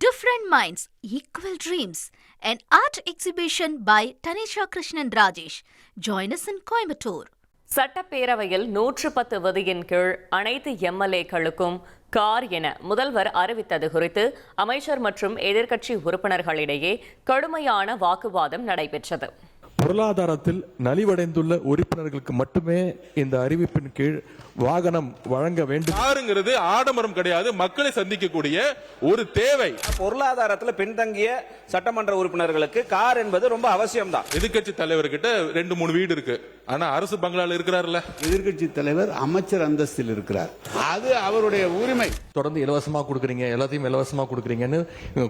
Different Minds, Equal Dreams, an art exhibition by Tanisha Krishnan Rajesh. Join us in Coimbatore. சட்டப்பேரவையில் 110 விதியின் கீழ் அனைத்து எம்எல்ஏக்களுக்கும் car என முதல்வர் அறிவித்தது குறித்து அமைச்சர் மற்றும் எதிர்க்கட்சி உறுப்பினர்களிடையே கடுமையான வாக்குவாதம் நடைபெற்றது. பொருளாதாரத்தில் நலிவடைந்துள்ள உறுப்பினர்களுக்கு மட்டுமே இந்த அறிவிப்பின் கீழ் வாகனம் வழங்க வேண்டும். காருங்கிறது ஆடம்பரம் கிடையாது, மக்களை சந்திக்கக்கூடிய ஒரு தேவை. பொருளாதாரத்தில் பின்தங்கிய சட்டமன்ற உறுப்பினர்களுக்கு கார் என்பது ரொம்ப அவசியம் தான். எதிர்கட்சி தலைவர்கிட்ட 2-3 வீடு இருக்கு, ஆனா அரசு பங்களால இருக்கிறார்ல. எதிர்கட்சி தலைவர் அமைச்சர் அந்தஸ்தில் இருக்கிறார், அது அவருடைய உரிமை. தொடர்ந்து இலவசமா கொடுக்குறீங்க, எல்லாத்தையும் இலவசமா கொடுக்குறீங்கன்னு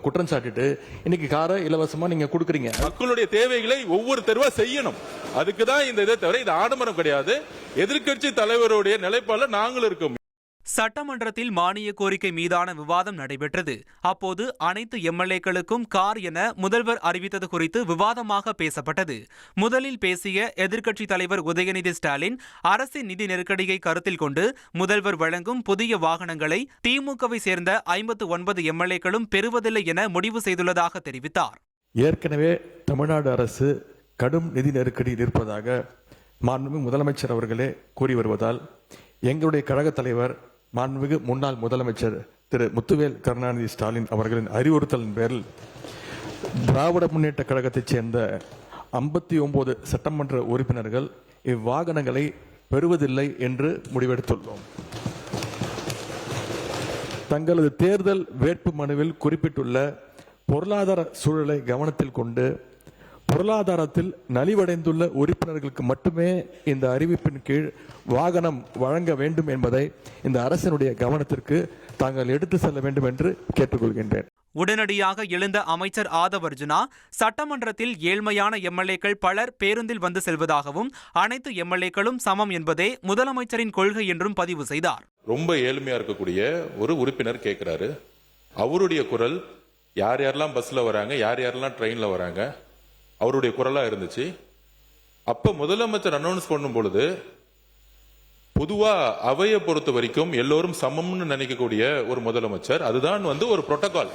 குற்றம் சாட்டிட்டு இன்னைக்கு காரை இலவசமா நீங்க கொடுக்குறீங்க. மக்களுடைய தேவைகளை ஒவ்வொரு தெருவா செய்யணும், அதுக்குதான் இந்த இதை தவிர இது ஆடம்பரம் கிடையாது. எதிர்கட்சி தலைவருடைய நிலைப்பாடுல நாங்களும் இருக்கோம். சட்டமன்றத்தில் மானிய கோரிக்கை மீதான விவாதம் நடைபெற்றது. அப்போது அனைத்து எம்எல்ஏக்களுக்கும் கார் என முதல்வர் அறிவித்தது குறித்து விவாதமாக பேசப்பட்டது. முதலில் பேசிய எதிர்க்கட்சித் தலைவர் உதயநிதி ஸ்டாலின் அரசின் நிதி நெருக்கடியை கருத்தில் கொண்டு முதல்வர் வழங்கும் புதிய வாகனங்களை திமுகவை சேர்ந்த 59 எம்எல்ஏக்களும் பெறுவதில்லை என முடிவு செய்துள்ளதாக தெரிவித்தார். ஏற்கனவே தமிழ்நாடு அரசு கடும் நிதி நெருக்கடியில் இருப்பதாக மாண்புமிகு முதலமைச்சர் அவர்களே கூறி வருவதால் எங்களுடைய கழக தலைவர் மாண்புமிகு முன்னாள் முதலமைச்சர் திரு முத்துவேல் கருணாநிதி ஸ்டாலின் அவர்களின் அறிவுறுத்தலின் பேரில் திராவிட முன்னேற்ற கழகத்தைச் சேர்ந்த 59 சட்டமன்ற உறுப்பினர்கள் இவ்வாகனங்களை பெறுவதில்லை என்று முடிவெடுத்துள்ளோம். தங்களது தேர்தல் வேட்பு மனுவில் குறிப்பிட்டுள்ள பொருளாதார சூழலை கவனத்தில் கொண்டு பொருளாதாரத்தில் நலிவடைந்துள்ள உறுப்பினர்களுக்கு மட்டுமே இந்த அறிவிப்பின் கீழ் வாகனம் வழங்க வேண்டும் என்பதை இந்த அரசினுடைய கவனத்திற்கு தாங்கள் எடுத்து செல்ல வேண்டும் என்று கேட்டுக்கொள்கின்றேன். உடனடியாக எழுந்த அமைச்சர் ஆதவர்ஜுனா சட்டமன்றத்தில் ஏழ்மையான எம்எல்ஏக்கள் பலர் பேருந்தில் வந்து செல்வதாகவும் அனைத்து எம்எல்ஏக்களும் சமம் என்பதே முதலமைச்சரின் கொள்கை என்றும் பதிவு செய்தார். ரொம்ப ஏழ்மையா இருக்கக்கூடிய ஒரு உறுப்பினர் கேட்கிறாரு, அவருடைய குரல் யார் யாரெல்லாம் பஸ்ல வராங்க, யார் யாரெல்லாம் ட்ரெயின்ல வராங்க, அவருடைய குரலா இருந்துச்சு. அப்ப முதலமைச்சர் அனௌன்ஸ் பண்ணும் பொழுது பொதுவா அவையை பொறுத்த வரைக்கும் எல்லோரும் சமம்னு நினைக்கக்கூடிய ஒரு முதலமைச்சர், அதுதான் ஒரு புரோட்டோகால்.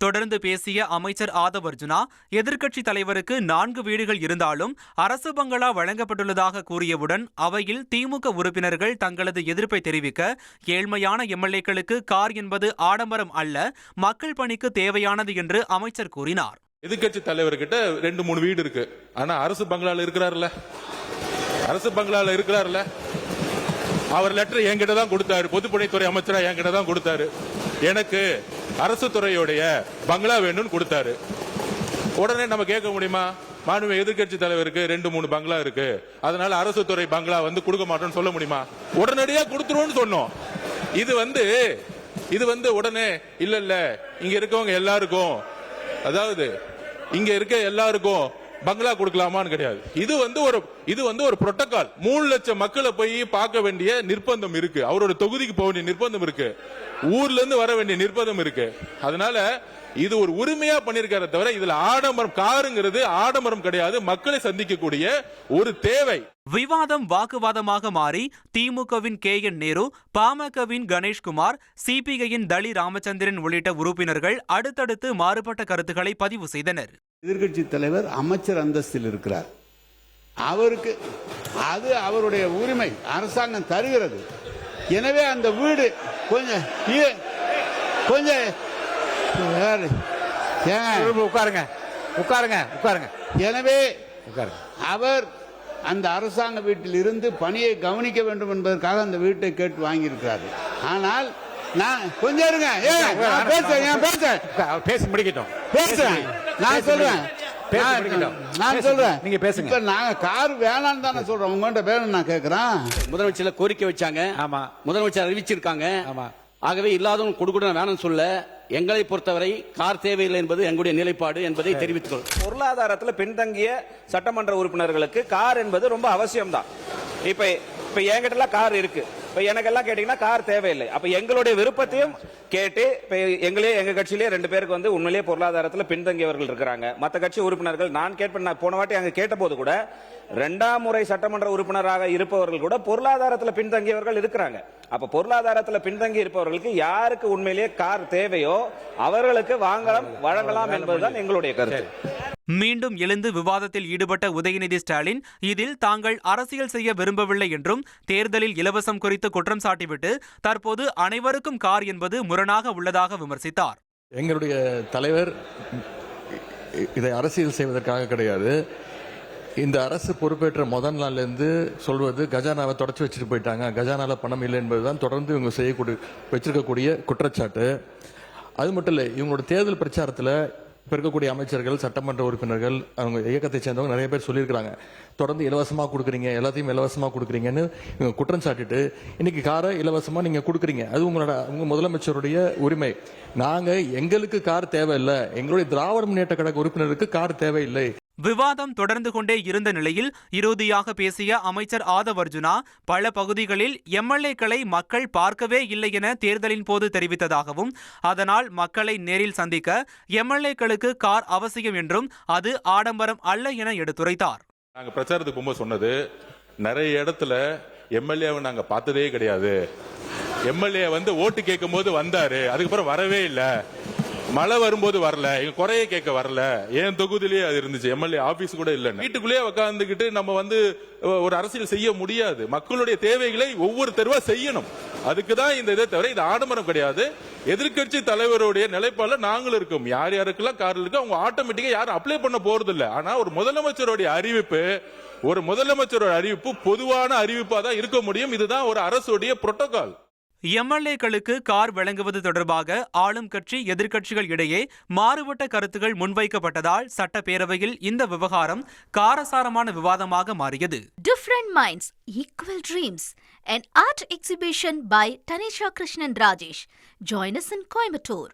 தொடர்ந்து பேசிய அமைச்சர் ஆதவர்ஜுனா எதிர்க்கட்சி தலைவருக்கு 4 வீடுகள் இருந்தாலும் அரசு பங்களா வழங்கப்பட்டுள்ளதாக கூறியவுடன் அவையில் திமுக உறுப்பினர்கள் தங்களது எதிர்ப்பை தெரிவிக்க ஏழ்மையான எம்எல்ஏக்களுக்கு கார் என்பது ஆடம்பரம் அல்ல, மக்கள் பணிக்கு தேவையானது என்று அமைச்சர் கூறினார். எதிர்கட்சி தலைவர்கிட்ட 2-3 வீடு இருக்கு, ஆனா அரசு பங்களால இருக்கிறார்ல, அரசு பங்களால இருக்கிறார்ல. அவர் லெட்டர் என்கிட்ட தான் கொடுத்தாரு, பொதுப்பணித்துறை அமைச்சரா என்கிட்ட தான் கொடுத்தாரு. எனக்கு அரசு துறையுடைய பங்களா வேணும்னு கொடுத்தாரு. உடனே நம்ம கேட்க முடியுமா, மாண்புமிகு எதிர்கட்சி தலைவருக்கு 2-3 பங்களா இருக்கு, அதனால அரசு துறை பங்களா கொடுக்க மாட்டோம்னு சொல்ல முடியுமா? உடனடியா கொடுத்துருவோம்னு சொன்னோம். இது உடனே இல்ல இங்க இருக்கவங்க எல்லாருக்கும், அதாவது இங்க இருக்க எல்லாருக்கும் பங்களா கொடுக்கலாமான்னு கிடையாது. இது ஒரு புரோட்டோகால். 3 லட்சம் மக்களை போய் பார்க்க வேண்டிய நிர்பந்தம் இருக்கு, அவரோட தொகுதிக்கு போக வேண்டிய நிர்பந்தம் இருக்கு, ஊர்ல இருந்து வர வேண்டிய நிர்பந்தம் இருக்கு. அதனால இது ஒரு உரிமையா பண்ணிருக்கார தவிர இதுல ஆடம்பரம், காருங்கிறது ஆடம்பரம் கிடையாது, மக்களை சந்திக்கக்கூடிய ஒரு தேவை. விவாதம் வாக்குவாதமாக மாறி திமுகவின் KN நேரு, பாமகவின் கணேஷ்குமார், சிபிஐயின் தளி ராமச்சந்திரன் உள்ளிட்ட உறுப்பினர்கள் அடுத்தடுத்து மாறுபட்ட கருத்துக்களை பதிவு செய்தனர். எதிர்கட்சி தலைவர் அமைச்சர் அந்தஸ்தில் இருக்கிறார், அவருக்கு அது அவருடைய உரிமை, அரசாங்கம் தருகிறது. எனவே அந்த வீடு கொஞ்சம் உட்காருங்க. எனவே அவர் அந்த அரசாங்க வீட்டில் இருந்து பணியை கவனிக்க வேண்டும் என்பதற்காக அந்த வீட்டை கேட்டு வாங்கியிருக்கிறார். ஆனால் நான் கொஞ்சம் இருங்க, பேசி முடிக்கட்டும், பேசுறேன், நான் சொல்றேன், நீங்க பேசுங்க. நாங்க கார் வேணான்னு தானே சொல்றோம், உங்கள்கிட்ட வேணும் நான் கேட்கிறேன். முதலமைச்சர் கோரிக்கை வச்சாங்க, ஆமா, முதலமைச்சர் அறிவிச்சிருக்காங்க, ஆமா. ஆகவே இல்லாதவங்க கொடுக்கூட வேணும்னு சொல்ல, எங்களை பொறுத்தவரை கார் தேவையில்லை என்பது எங்களுடைய நிலைப்பாடு என்பதை தெரிவித்துக் பொருளாதாரத்தில் பின்தங்கிய சட்டமன்ற உறுப்பினர்களுக்கு கார் என்பது ரொம்ப அவசியம் தான். இப்ப என்கிட்ட கார் இருக்கு, இப்ப எனக்கெல்லாம் கேட்டீங்கன்னா கார் தேவையில்லை. அப்ப எங்களுடைய விருப்பத்தையும் கேட்டு இப்ப எங்க கட்சியிலே 2 பேருக்கு வந்து உண்மையிலேயே பொருளாதாரத்தில் பின்தங்கியவர்கள் இருக்கிறாங்க. மற்ற கட்சி உறுப்பினர்கள் நான் போன வாட்டி அங்க கேட்ட போது கூட 2ஆம் முறை சட்டமன்ற உறுப்பினராக இருப்பவர்கள் கூட பொருளாதாரத்தில் பின்தங்கியவர்கள் இருக்கிறாங்க. அப்ப பொருளாதாரத்தில் பின்தங்கி இருப்பவர்களுக்கு யாருக்கு உண்மையிலேயே கார் தேவையோ அவர்களுக்கு வழங்கலாம் என்பதுதான் எங்களுடைய கருத்து. மீண்டும் எழுந்து விவாதத்தில் ஈடுபட்ட உதயநிதி ஸ்டாலின் இதில் தாங்கள் அரசியல் செய்ய விரும்பவில்லை என்றும் தேர்தலில் இலவசம் குறித்து குற்றம் சாட்டிவிட்டு தற்போது அனைவருக்கும் கார் என்பது முரணாக உள்ளதாக விமர்சித்தார். எங்களுடைய தலைவர் இதை அரசியல் செய்வதற்காக கிடையாது. இந்த அரசு பொறுப்பேற்ற முதல் நாள்ல இருந்து சொல்வது கஜானாவை தொடச்சு வச்சுட்டு போயிட்டாங்க, கஜானால பணம் இல்லை என்பதுதான் தொடர்ந்து இவங்க வச்சிருக்கக்கூடிய குற்றச்சாட்டு. அது மட்டும் இல்லை, இவங்களோட தேர்தல் பிரச்சாரத்தில் இப்போ இருக்கக்கூடிய அமைச்சர்கள், சட்டமன்ற உறுப்பினர்கள், அவங்க இயக்கத்தை சேர்ந்தவங்க நிறைய பேர் சொல்லியிருக்கிறாங்க, தொடர்ந்து இலவசமாக கொடுக்குறீங்க, எல்லாத்தையும் இலவசமாக கொடுக்குறீங்கன்னு இவங்க குற்றம் சாட்டிட்டு இன்னைக்கு காரை இலவசமாக நீங்கள் கொடுக்குறீங்க. அது உங்க முதலமைச்சருடைய உரிமை. நாங்கள் எங்களுக்கு கார் தேவையில்லை, எங்களுடைய திராவிட முன்னேற்ற கழக உறுப்பினருக்கு கார் தேவையில்லை. விவாதம் தொடர்ந்து கொண்டே இருந்த நிலையில் இறுதியாக பேசிய அமைச்சர் ஆதவ் அர்ஜுனா பல பகுதிகளில் எம்எல்ஏக்களை மக்கள் பார்க்கவே இல்லை என தேர்தலின் போது தெரிவித்ததாகவும், அதனால் மக்களை நேரில் சந்திக்க எம்எல்ஏக்களுக்கு கார் அவசியம் என்றும் அது ஆடம்பரம் அல்ல என எடுத்துரைத்தார். நாங்க பிரச்சாரத்துக்கு போகும்போது சொன்னது, நிறைய இடத்துல எம்எல்ஏவை நாங்க பார்த்ததே கிடையாது. எம்எல்ஏ வந்து ஓட்டு கேட்கும் போது வந்தாரு, அதுக்கப்புறம் வரவே இல்லை. மழை வரும்போது வரல, எங்க குறைய கேட்க வரல. ஏன் தொகுதியிலேயே அது இருந்துச்சு, எம்எல்ஏ ஆபீஸ் கூட இல்ல. வீட்டுக்குள்ளேயே உட்கார்ந்துகிட்டு நம்ம வந்து ஒரு அரசியல் செய்ய முடியாது. மக்களுடைய தேவைகளை ஒவ்வொரு தெருவா செய்யணும். அதுக்குதான் இந்த இதை தவிர இது ஆடம்பரம் கிடையாது. எதிர்கட்சி தலைவருடைய நிலைப்பாடுல நாங்களும் இருக்கோம். யார் யாருக்கெல்லாம் கார் இருக்கு அவங்க ஆட்டோமேட்டிக்கா யாரும் அப்ளை பண்ண போறது இல்ல. ஆனா ஒரு முதலமைச்சருடைய அறிவிப்பு பொதுவான அறிவிப்பா தான் இருக்க முடியும். இதுதான் ஒரு அரசுடைய புரோட்டோகால். எம்எல்ஏக்களுக்கு கார் வழங்குவது தொடர்பாக ஆளும் கட்சி எதிர்க்கட்சிகள் இடையே மாறுபட்ட கருத்துகள் முன்வைக்கப்பட்டதால் சட்டப்பேரவையில் இந்த விவகாரம் காரசாரமான விவாதமாக மாறியது. Different Minds, Equal Dreams, an art exhibition by Tanisha Krishnan Rajesh. Join us in Coimbatore.